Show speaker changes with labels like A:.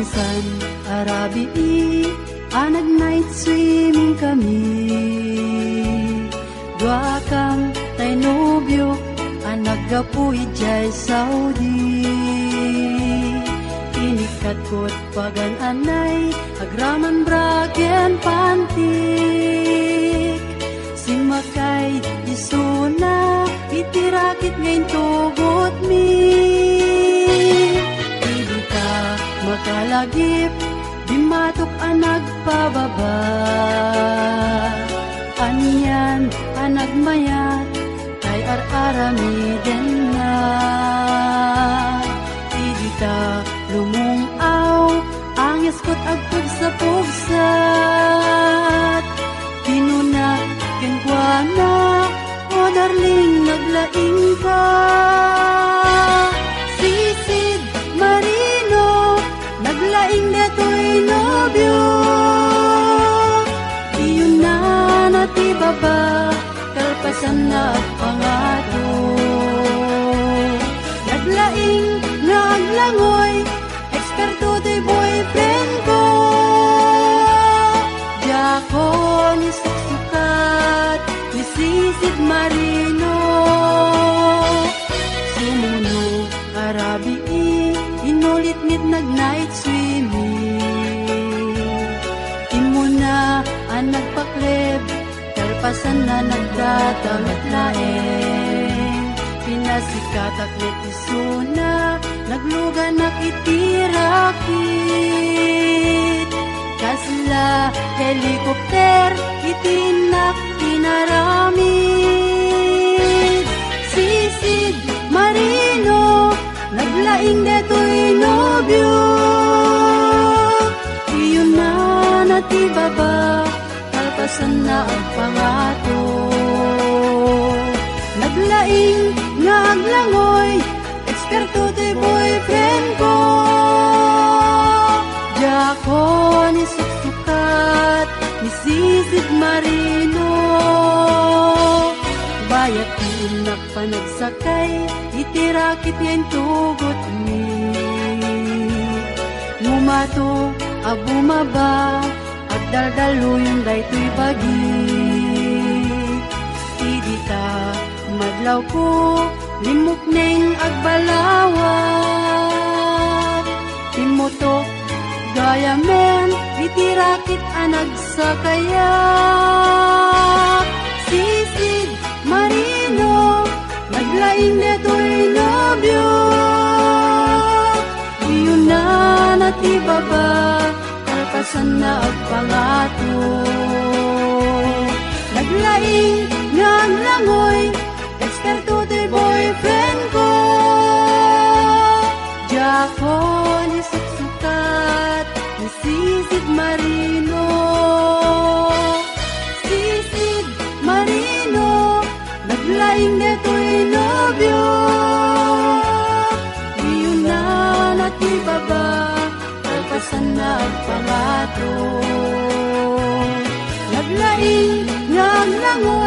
A: minsan arabi anag night swimming kami. Dua kang tay nobyo anag gapuy jay Saudi. Inikat ko't pagan anay agraman bragen pantik. Simakay isuna itirakit ngayon tugot mi. Hindi ka makalagip di matok anag pababa. Aniyan anag mayat kay ar-arami din na. Hindi ka lumungaw angis ko't agpag sa pugsat. Tinuna kenkwana o darling naglaing ka. Sisid Marino naglaing deto'y nobyo. Iyon na natibaba kalpasan na pangato. Naglaing nga aglangoy eksperto to'y boyfriend ko. Diyako ni suksukat ni Sisid Marino. Sumunog arabi inulit-ngit nag-night swimming. Imo na ang nagpakleb kalpasan na nagdatangat laeng. Pinasikat aklit isuna nagluga nakitirakit. Kasla helikopter itinak pinaramid. Sisid Marino naglaing deto'y nobyo. Iyon na natibaba kalpasan na ang pangato. Naglaing nga aglangoy eksperto to'y boyfriend ko. Diyako ni suksukat ni Sisid Marino. Bayat inak panagsakay itirakit ngayon tugot mi. Ngumato abumaba agdaldalo yung dayto'y bagi. Idita madlaw ko limok neng agbalawat. Timoto gaya men itirakit anag sa kayak. Sisid Marino naglaing deto'y nobyo. Iyon na natibaba kalpasan na agpangato. Naglaing nga aglangoy eksperto to'y boyfriend ko. Diyako ni suksukat ni Sisid Marino. Sisid Marino naglaing deto'y nobyo. Iyon na natibaba kalpasan na agpangato. Naglaing nga aglangoy